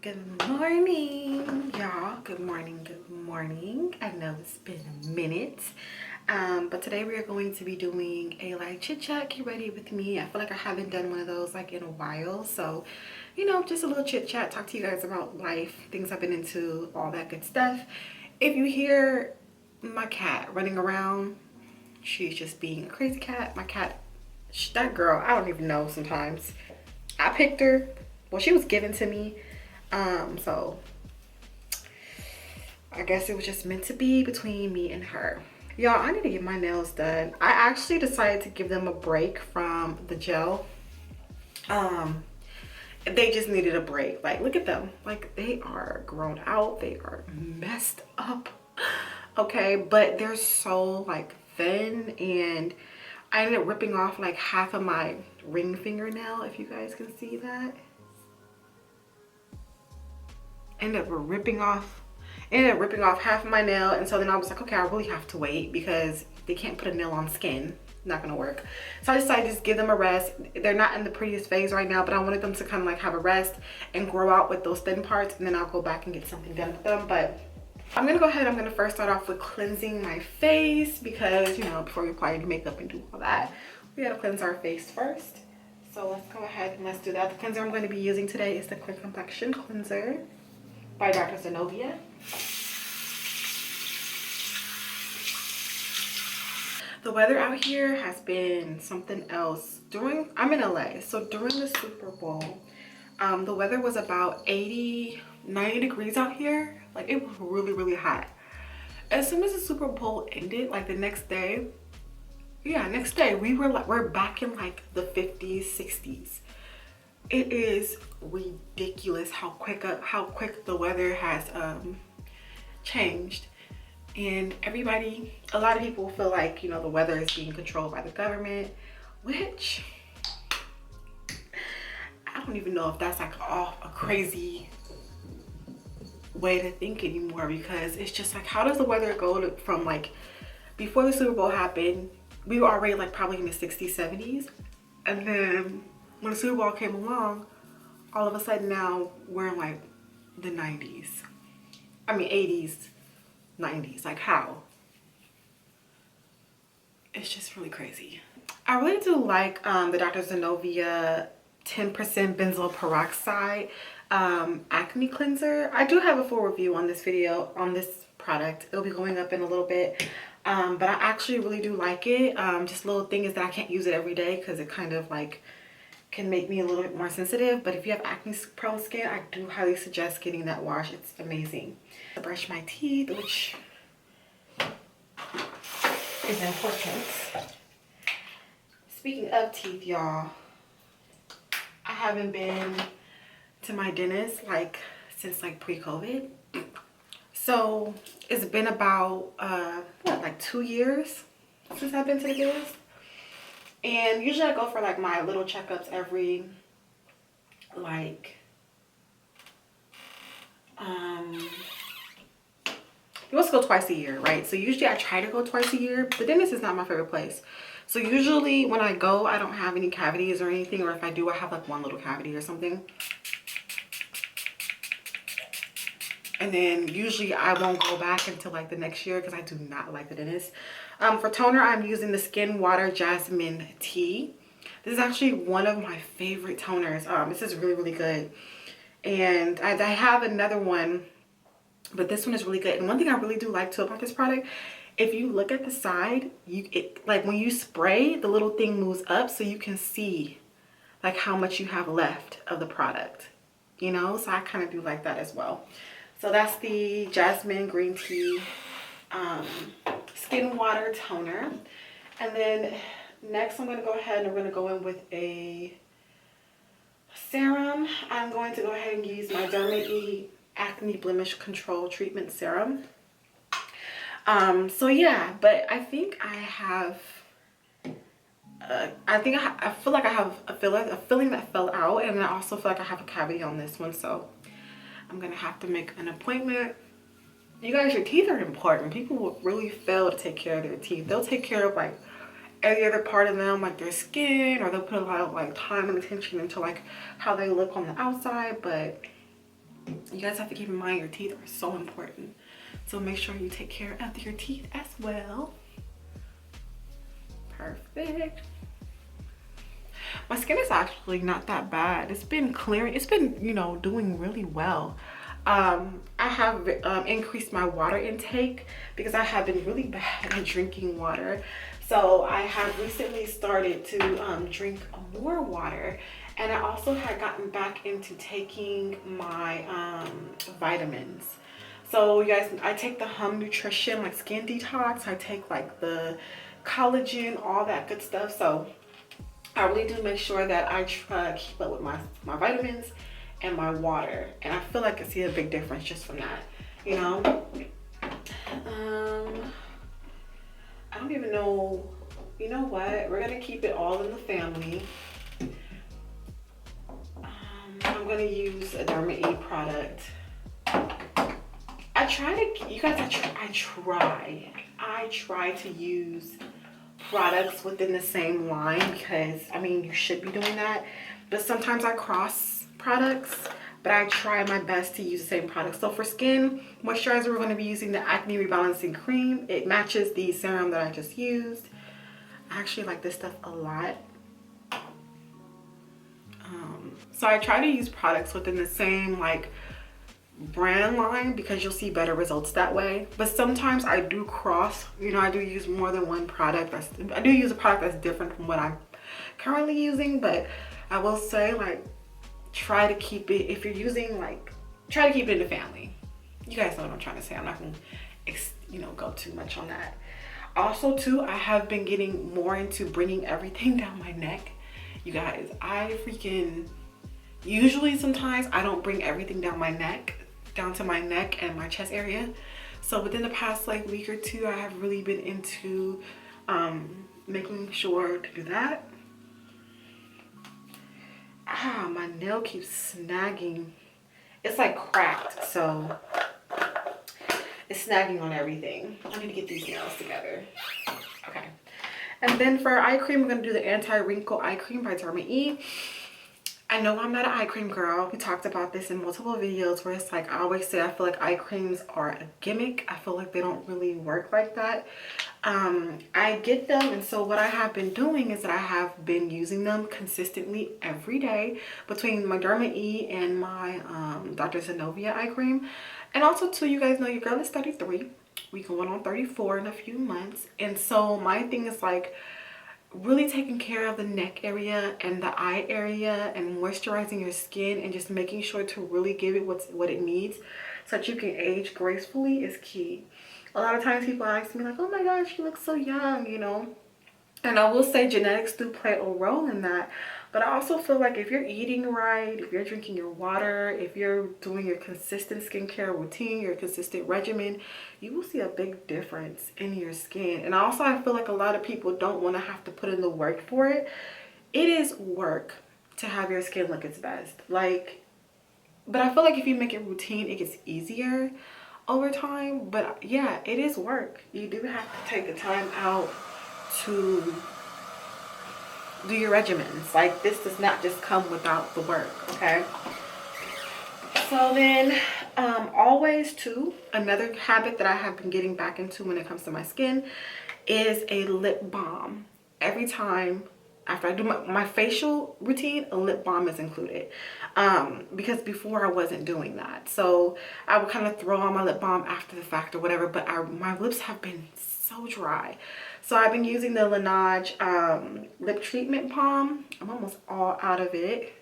Good morning, y'all. Good morning, good morning. I know it's been a minute. But today we are going to be doing a like chit chat, get ready with me. I feel like I haven't done one of those like in a while. So, you know, just a little chit chat, talk to you guys about life, things I've been into, all that good stuff. If you hear my cat running around, she's just being a crazy cat. My cat, that girl, I don't even know sometimes. I picked her. Well, she was given to me. So I guess it was just meant to be between me and her. Y'all, I need to get my nails done. I actually decided to give them a break from the gel. They just needed a break. Like, look at them. Like, they are grown out. They are messed up. Okay, but they're so like thin, and I ended up ripping off like half of my ring fingernail, if you guys can see that. Ended up ripping off half of my nail, and so then I was like, okay, I really have to wait because they can't put a nail on skin. Not gonna work. So I decided to just give them a rest. They're not in the prettiest phase right now, but I wanted them to kind of like have a rest and grow out with those thin parts, and then I'll go back and get something done with them. But I'm gonna go ahead, I'm gonna first start off with cleansing my face because, you know, before we apply any makeup and do all that, we gotta cleanse our face first. So let's go ahead and let's do that. The cleanser I'm going to be using today is the Clear Complexion Cleanser by Dr. Zenobia. The weather out here has been something else. I'm in LA, so during the Super Bowl, the weather was about 80, 90 degrees out here. Like, it was really, really hot. As soon as the Super Bowl ended, like the next day, we're back in like the 50s, 60s. It is ridiculous how quick the weather has changed. And a lot of people feel like, you know, the weather is being controlled by the government, which I don't even know if that's like a crazy way to think anymore, because it's just like, how does the weather go from like before the Super Bowl happened, we were already like probably in the 60s, 70s, and then when the Super Bowl came along, all of a sudden now we're in like the 90s. I mean 80s, 90s. Like, how? It's just really crazy. I really do like the Dr. Zenobia 10% benzoyl peroxide acne cleanser. I do have a full review on this video on this product. It'll be going up in a little bit. But I actually really do like it. Just a little thing is that I can't use it every day because it kind of like can make me a little bit more sensitive. But if you have acne prone skin, I do highly suggest getting that wash. It's amazing. I brush my teeth, which is important. Speaking of teeth, y'all, I haven't been to my dentist like since like pre-COVID. So it's been about what, like 2 years since I've been to the dentist. And usually I go for like my little checkups every like you're supposed to go twice a year, right? So usually I try to go twice a year. The dentist is not my favorite place. So usually when I go, I don't have any cavities or anything, or if I do, I have like one little cavity or something. And then usually I won't go back until like the next year because I do not like the dentist. For toner, I'm using the Skin Water Jasmine tea. This is actually one of my favorite toners. This is really, really good. And I have another one, but this one is really good. And one thing I really do like too about this product, if you look at the side, like when you spray, the little thing moves up so you can see like how much you have left of the product, you know? So I kind of do like that as well. So that's the Jasmine Green Tea Skin Water Toner. And then next I'm going to go ahead and I'm going to go in with a serum. I'm going to go ahead and use my Derma-E Acne Blemish Control Treatment Serum. So yeah, but I think I have I feel like I have a filling that fell out, and I also feel like I have a cavity on this one, so I'm gonna have to make an appointment. You guys, your teeth are important. People will really fail to take care of their teeth. They'll take care of like every other part of them, like their skin, or they'll put a lot of like time and attention into like how they look on the outside, but You guys have to keep in mind your teeth are so important. So make sure you take care of your teeth as well. Perfect. My skin is actually not that bad. It's been clearing. It's been, you know, doing really well. I have increased my water intake because I have been really bad at drinking water. So I have recently started to drink more water. And I also had gotten back into taking my vitamins. So you guys, I take the Hum Nutrition, like skin detox. I take like the collagen, all that good stuff. So I really do make sure that I try to keep up with my vitamins and my water. And I feel like I see a big difference just from that, you know? I don't even know, you know what? We're gonna keep it all in the family. I'm gonna use a Derma E product. I try to, you guys, I try to use products within the same line because, I mean, you should be doing that. But sometimes I cross products, but I try my best to use the same product. So for skin moisturizer, we're gonna be using the Acne Rebalancing Cream. It matches the serum that I just used. I actually like this stuff a lot. So I try to use products within the same like brand line because you'll see better results that way. But sometimes I do cross, you know, I do use more than one product. I do use a product that's different from what I'm currently using, but I will say, like, try to keep it, if you're using, like, try to keep it in the family. You guys know what I'm trying to say. I'm not gonna, you know, go too much on that. Also too, I have been getting more into bringing everything down my neck. You guys, I freaking, usually sometimes I don't bring everything down my neck, down to my neck and my chest area. So within the past like week or two, I have really been into making sure to do that. Ah, my nail keeps snagging. It's like cracked, so it's snagging on everything. I need to get these nails together. Okay. And then for our eye cream, we're gonna do the Anti-Wrinkle Eye Cream by Derma E. I know I'm not an eye cream girl. We talked about this in multiple videos where it's like, I always say I feel like eye creams are a gimmick. I feel like they don't really work like that. I get them, and so what I have been doing is that I have been using them consistently every day between my Derma E and my Dr. Zenobia eye cream. And also too, you guys know your girl is 33. We going on 34 in a few months. And so my thing is like, really taking care of the neck area and the eye area and moisturizing your skin and just making sure to really give it what it needs so that you can age gracefully is key. A lot of times people ask me like, oh my gosh, you look so young, you know. And I will say genetics do play a role in that. But I also feel like if you're eating right, if you're drinking your water, if you're doing your consistent skincare routine, your consistent regimen, you will see a big difference in your skin. And also I feel like a lot of people don't want to have to put in the work for it. It is work to have your skin look its best. Like, but I feel like if you make it routine, it gets easier over time. But yeah, it is work. You do have to take the time out to do your regimens. Like, this does not just come without the work, okay? So then always too, another habit that I have been getting back into when it comes to my skin is a lip balm. Every time after I do my facial routine, a lip balm is included, because before I wasn't doing that. So I would kind of throw on my lip balm after the fact or whatever, but my lips have been so dry. So I've been using the Laneige lip treatment balm. I'm almost all out of it,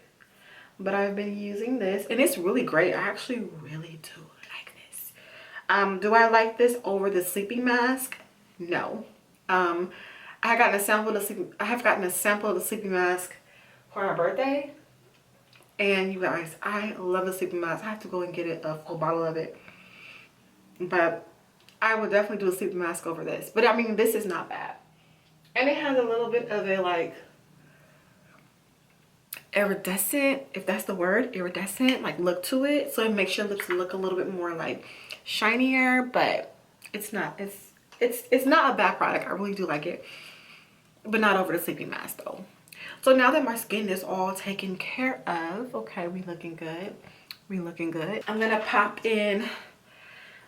but I've been using this and it's really great. I actually really do like this. Do I like this over the sleeping mask? No. I have gotten a sample of the sleeping mask for my birthday, and you guys, I love the sleeping mask. I have to go and get a full bottle of it, but I would definitely do a sleeping mask over this. But I mean, this is not bad. And it has a little bit of a like iridescent, if that's the word, iridescent like look to it. So it makes your lips look a little bit more like shinier, but it's not a bad product. I really do like it, but not over the sleeping mask though. So now that my skin is all taken care of, okay, we looking good. We looking good. I'm gonna pop in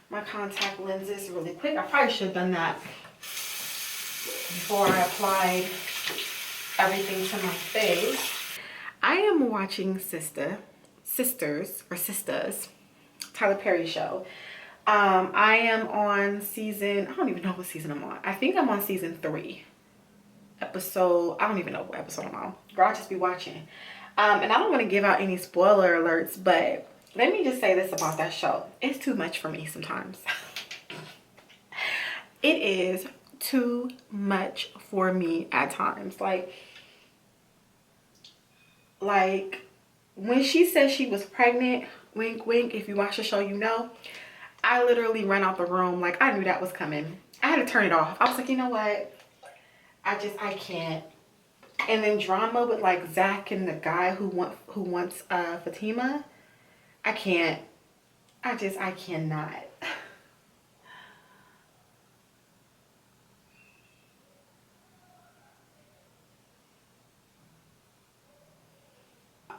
my contact lenses really quick. I probably should have done that before I applied everything to my face. I am watching Sistas, Tyler Perry show. I am on season, I don't even know what season I'm on. I think I'm on season 3. Episode, I don't even know what episode I'm on. Girl, I'll just be watching. And I don't want to give out any spoiler alerts, but let me just say this about that show. It's too much for me sometimes. It is too much for me at times. Like when she said she was pregnant, wink, wink, if you watch the show, you know, I literally ran out the room. Like, I knew that was coming. I had to turn it off. I was like, you know what? I can't. And then drama with like Zach and the guy who wants Fatima. I can't. I cannot.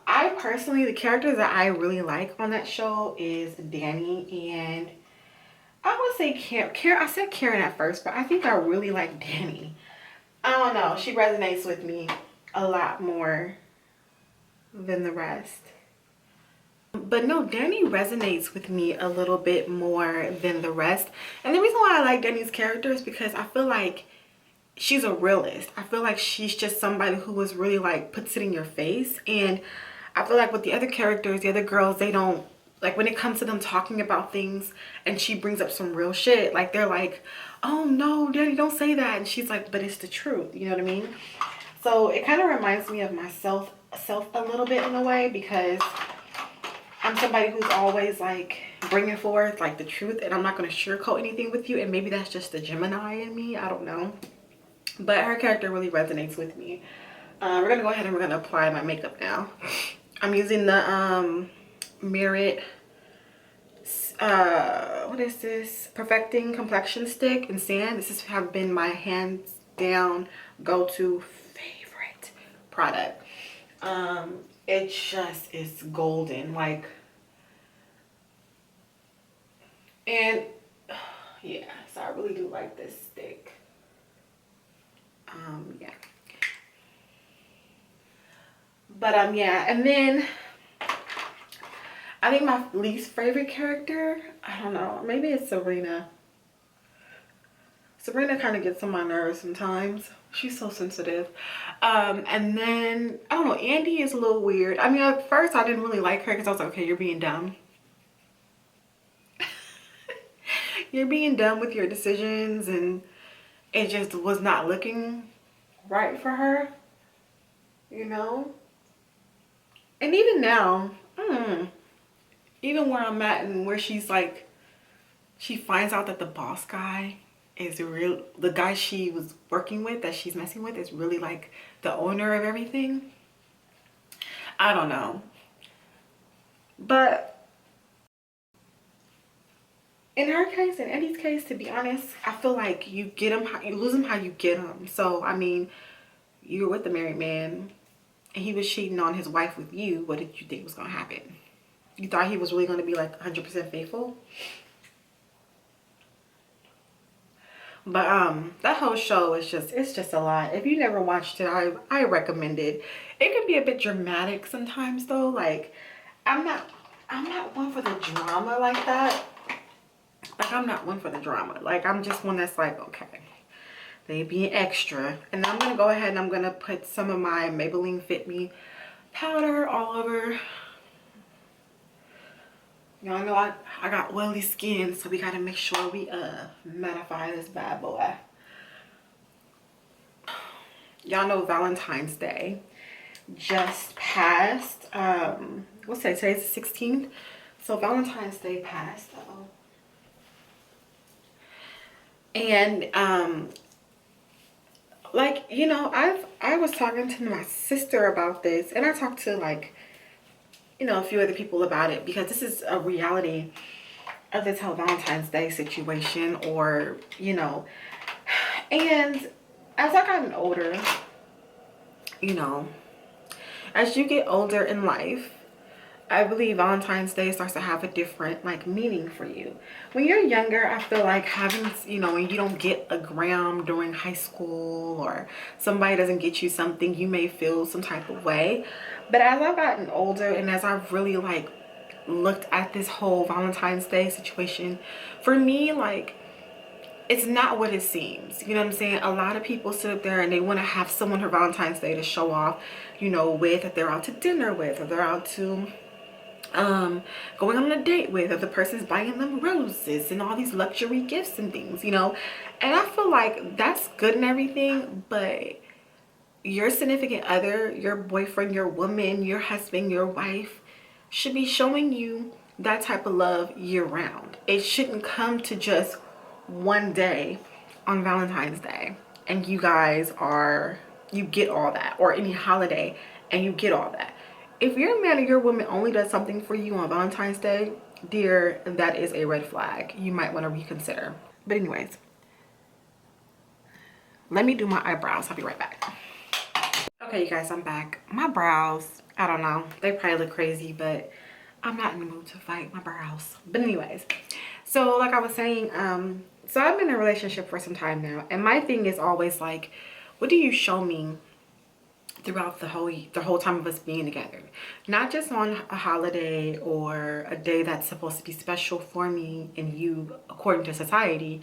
I personally, the characters that I really like on that show is Danny and I would say Karen. I said Karen at first, but I think I really like Danny. I don't know. She resonates with me a lot more than the rest. But no, Danny resonates with me a little bit more than the rest. And the reason why I like Danny's character is because I feel like she's a realist. I feel like she's just somebody who was really like puts it in your face. And I feel like with the other characters, the other girls, they don't, like when it comes to them talking about things and she brings up some real shit, like they're like, oh no, Danny, don't say that. And she's like, but it's the truth. You know what I mean? So it kind of reminds me of myself a little bit in a way, because I'm somebody who's always like bringing forth like the truth, and I'm not going to sugarcoat anything with you. And maybe that's just the Gemini in me. I don't know. But her character really resonates with me. We're going to go ahead and we're going to apply my makeup now. I'm using the Merit, what is this? Perfecting Complexion Stick in Sand. This has been my hands down go-to favorite product. It just is golden, like, and yeah, so I really do like this stick. Yeah, but yeah, and then I think my least favorite character, I don't know, maybe it's Serena. Serena kind of gets on my nerves sometimes. She's so sensitive. And then, I don't know, Andy is a little weird. I mean, at first I didn't really like her because I was like, okay, you're being dumb. You're being dumb with your decisions, and it just was not looking right for her, you know? And even now, even where I'm at and where she's like, she finds out that the boss guy is the guy she was working with, that she's messing with, is really like the owner of everything. I don't know. But in her case, in Eddie's case, to be honest, I feel like you get them, you lose them how you get them. So, I mean, you were with the married man and he was cheating on his wife with you. What did you think was going to happen? You thought he was really going to be like 100% faithful? But that whole show is just, it's just a lot. If you never watched it, I recommend it. It can be a bit dramatic sometimes though. Like I'm not one for the drama like that. Like I'm not one for the drama. Like I'm just one that's like, okay, they being extra. And I'm gonna go ahead and I'm gonna put some of my Maybelline Fit Me powder all over. Y'all know I got oily skin, so we gotta make sure we mattify this bad boy. Y'all know Valentine's Day just passed. What's today? Today's the 16th. So Valentine's Day passed. And like, you know, I was talking to my sister about this, and I talked to like, you know, a few other people about it, because this is a reality of this whole Valentine's Day situation, or, you know, and as I gotten older, you know, as you get older in life, I believe Valentine's Day starts to have a different like meaning for you. When you're younger, I feel like having, you know, when you don't get a gram during high school or somebody doesn't get you something, you may feel some type of way. But as I've gotten older and as I've really like looked at this whole Valentine's Day situation, for me, like, it's not what it seems. You know what I'm saying? A lot of people sit up there and they want to have someone for Valentine's Day to show off, you know, with, that they're out to dinner with, or they're out to going on a date with, or the person's buying them roses and all these luxury gifts and things, you know. And I feel like that's good and everything, but your significant other, your boyfriend, your woman, your husband, your wife should be showing you that type of love year round. It shouldn't come to just one day on Valentine's Day and you guys are, you get all that, or any holiday and you get all that. If your man or your woman only does something for you on Valentine's Day, dear, that is a red flag. You might want to reconsider. But anyways, let me do my eyebrows. I'll be right back. Okay, you guys, I'm back. My brows, I don't know, they probably look crazy, but I'm not in the mood to fight my brows. But anyways, so like I was saying, so I've been in a relationship for some time now, and my thing is always like, what do you show me throughout the whole time of us being together? Not just on a holiday or a day that's supposed to be special for me and you according to society,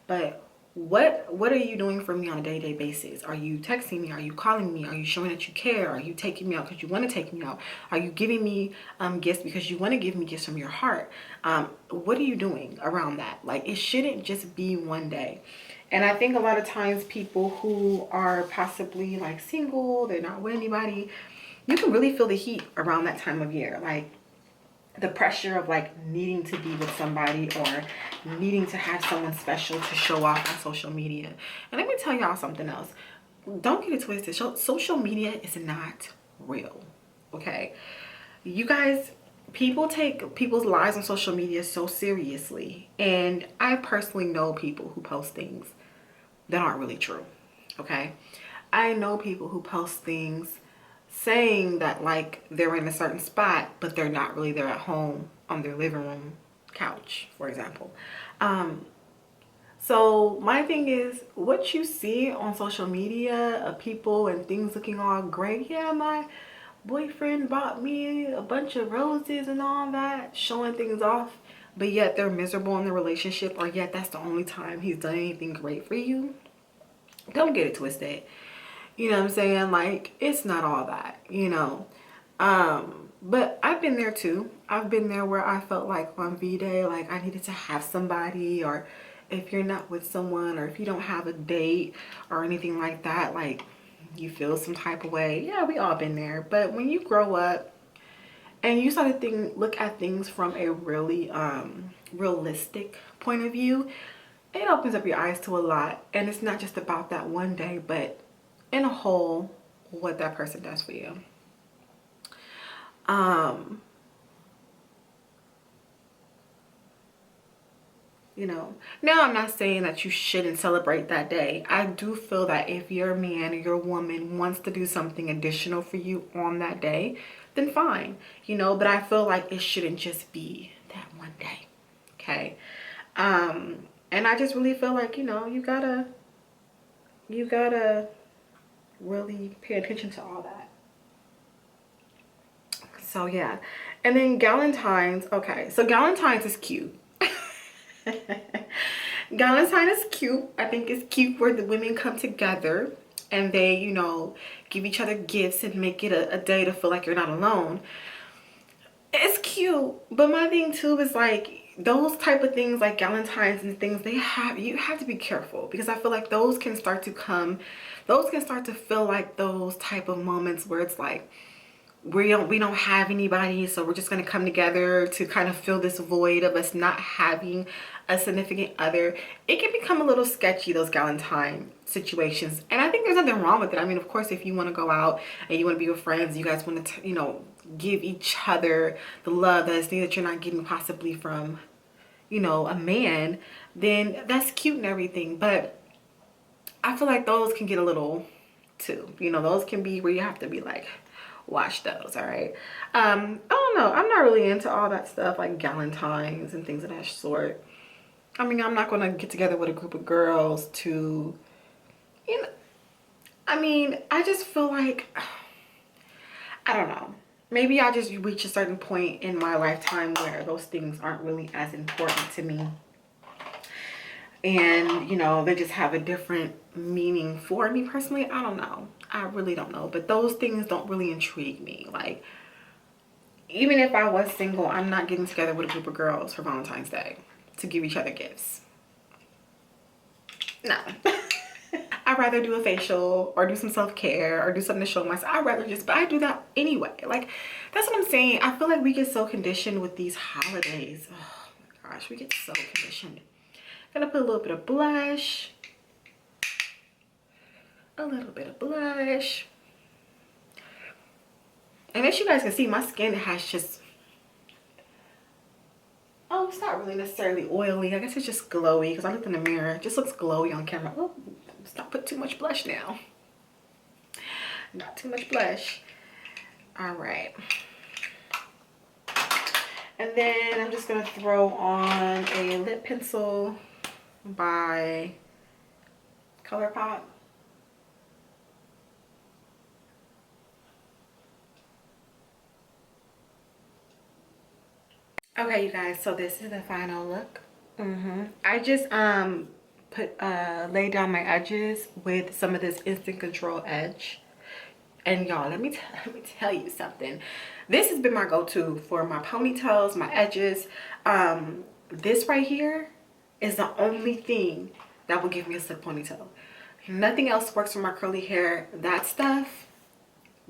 but what are you doing for me on a day-to-day basis? Are you texting me? Are you calling me? Are you showing that you care? Are you taking me out because you want to take me out? Are you giving me gifts because you want to give me gifts from your heart? What are you doing around that? Like, it shouldn't just be one day. And I think a lot of times people who are possibly like single, they're not with anybody, you can really feel the heat around that time of year. Like, the pressure of like needing to be with somebody or needing to have someone special to show off on social media. And let me tell y'all something else. Don't get it twisted. Social media is not real. Okay? You guys, people take people's lives on social media so seriously. And I personally know people who post things that aren't really true. Okay? I know people who post things saying that like they're in a certain spot, but they're not really there at home on their living room couch, for example. So my thing is, what you see on social media of people and things looking all great, yeah, my boyfriend bought me a bunch of roses and all that, showing things off, but yet they're miserable in the relationship, or yet that's the only time he's done anything great for you. Don't get it twisted. You know what I'm saying? Like, it's not all that, you know. But I've been there too. I've been there where I felt like on V-Day, like I needed to have somebody, or if you're not with someone, or if you don't have a date or anything like that, like you feel some type of way. Yeah, we all been there. But when you grow up and you start to look at things from a really realistic point of view, it opens up your eyes to a lot. And it's not just about that one day, but in a whole, what that person does for you. You know, now I'm not saying that you shouldn't celebrate that day. I do feel that if your man or your woman wants to do something additional for you on that day, then fine, you know, but I feel like it shouldn't just be that one day. Okay. And I just really feel like, you know, you gotta really pay attention to all that. So yeah. And then Galentines. Okay, so Galentines is cute. Galentine is cute. I think it's cute where the women come together and they, you know, give each other gifts and make it a day to feel like you're not alone. It's cute, but my thing too is like those type of things like Galentines and things, you have to be careful, because I feel like those can start to feel like those type of moments where it's like we don't have anybody, so we're just going to come together to kind of fill this void of us not having a significant other. It can become a little sketchy, those Galentine situations, and I think there's nothing wrong with it. I mean, of course, if you want to go out and you want to be with friends, you guys want to, you know, give each other the love that is needed that you're not getting possibly from, you know, a man, then that's cute and everything. But I feel like those can get a little too, you know, those can be where you have to be like, watch those. All right. I don't know, I'm not really into all that stuff like Galentines and things of that sort. I mean, I'm not gonna get together with a group of girls to, you know, I mean, I just feel like, I don't know, maybe I just reach a certain point in my lifetime where those things aren't really as important to me, and you know, they just have a different meaning for me personally. I don't know, I really don't know, but those things don't really intrigue me. Like, even if I was single, I'm not getting together with a group of girls for Valentine's Day to give each other gifts. No. I'd rather do a facial or do some self-care or do something to show myself. I'd rather just, but I do that anyway. Like, that's what I'm saying. I feel like we get so conditioned with these holidays. Oh my gosh, we get so conditioned. Gonna put a little bit of blush. A little bit of blush. And as you guys can see, my skin has just, oh, it's not really necessarily oily. I guess it's just glowy because I looked in the mirror. It just looks glowy on camera. Oh, let's not put too much blush now. Not too much blush. All right. And then I'm just going to throw on a lip pencil by ColourPop. Okay, you guys, so this is the final look. I just laid down my edges with some of this Instant Control Edge. And y'all, let me tell you something. This has been my go-to for my ponytails, my edges. This right here is the only thing that will give me a slick ponytail. Nothing else works for my curly hair. That stuff,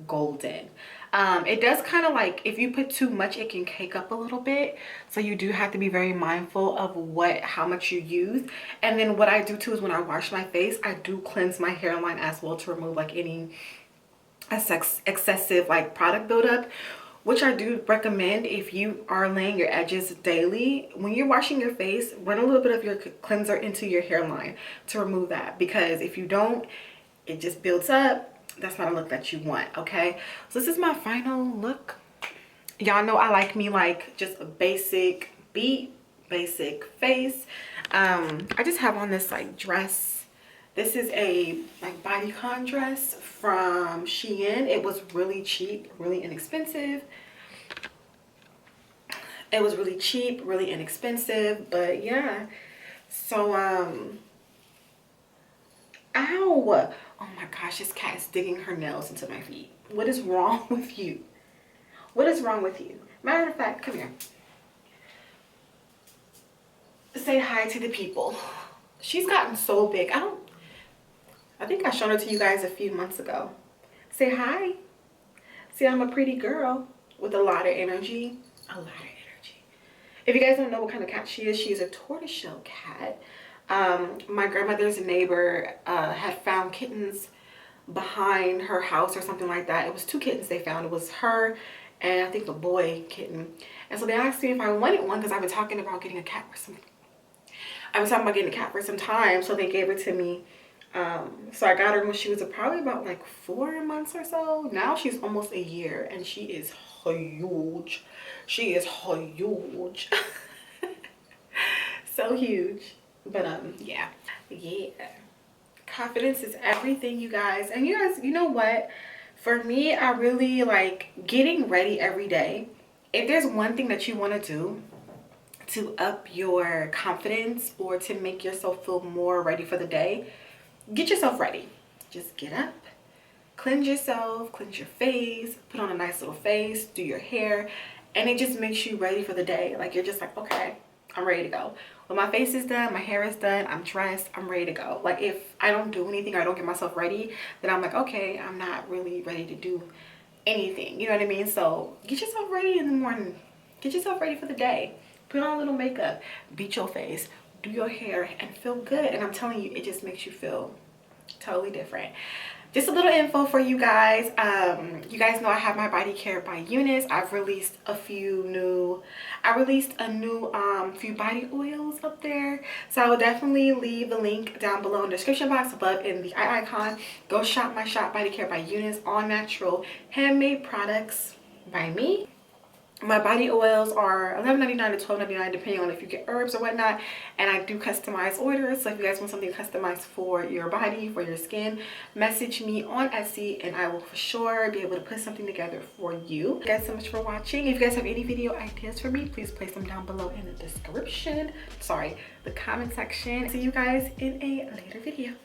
golden. It does kind of like, if you put too much, it can cake up a little bit, so you do have to be very mindful of how much you use. And then what I do too is when I wash my face, I do cleanse my hairline as well to remove like any excessive like product buildup, which I do recommend. If you are laying your edges daily, when you're washing your face, run a little bit of your cleanser into your hairline to remove that, because if you don't, it just builds up. That's not a look that you want. Okay, so this is my final look. Y'all know I like me like just a basic beat, basic face. I just have on this like dress. This is a like bodycon dress from Shein. It was really cheap, really inexpensive. It was really cheap, really inexpensive, but yeah. So ow, oh my gosh, this cat is digging her nails into my feet. What is wrong with you? What is wrong with you? Matter of fact, come here. Say hi to the people. She's gotten so big. I think I showed her to you guys a few months ago. Say hi. See, I'm a pretty girl with a lot of energy. A lot of energy. If you guys don't know what kind of cat she is a tortoiseshell cat. My grandmother's neighbor had found kittens behind her house or something like that. It was 2 kittens they found. It was her and I think a boy kitten. And so they asked me if I wanted one because I've been talking about getting a cat for some. I was talking about getting a cat for some time, so they gave her to me. So I got her when she was probably about like 4 months or so. Now she's almost a year and she is huge. She is huge. So huge. But yeah. Confidence is everything, you guys. And you guys, you know what? For me, I really like getting ready every day. If there's one thing that you want to do to up your confidence or to make yourself feel more ready for the day, get yourself ready. Just get up, cleanse yourself, cleanse your face, put on a nice little face, do your hair, and it just makes you ready for the day. Like, you're just like, okay, I'm ready to go. When my face is done, my hair is done, I'm dressed, I'm ready to go. Like, if I don't do anything or I don't get myself ready, then I'm like, okay, I'm not really ready to do anything. You know what I mean? So get yourself ready in the morning. Get yourself ready for the day. Put on a little makeup, beat your face, do your hair, and feel good. And I'm telling you, it just makes you feel totally different. just a little info for you guys. You guys know I have my Body Care by Eunice. I've released a new few body oils up there, so I will definitely leave the link down below in the description box, above in the eye icon. Go shop my shop, Body Care by Eunice, all natural handmade products by me. My body oils are $11.99 to $12.99 depending on if you get herbs or whatnot, and I do customize orders. So if you guys want something customized for your body, for your skin, message me on Etsy and I will for sure be able to put something together for you. Thank you guys so much for watching. If you guys have any video ideas for me, please place them down below in the description, the comment section. See you guys in a later video.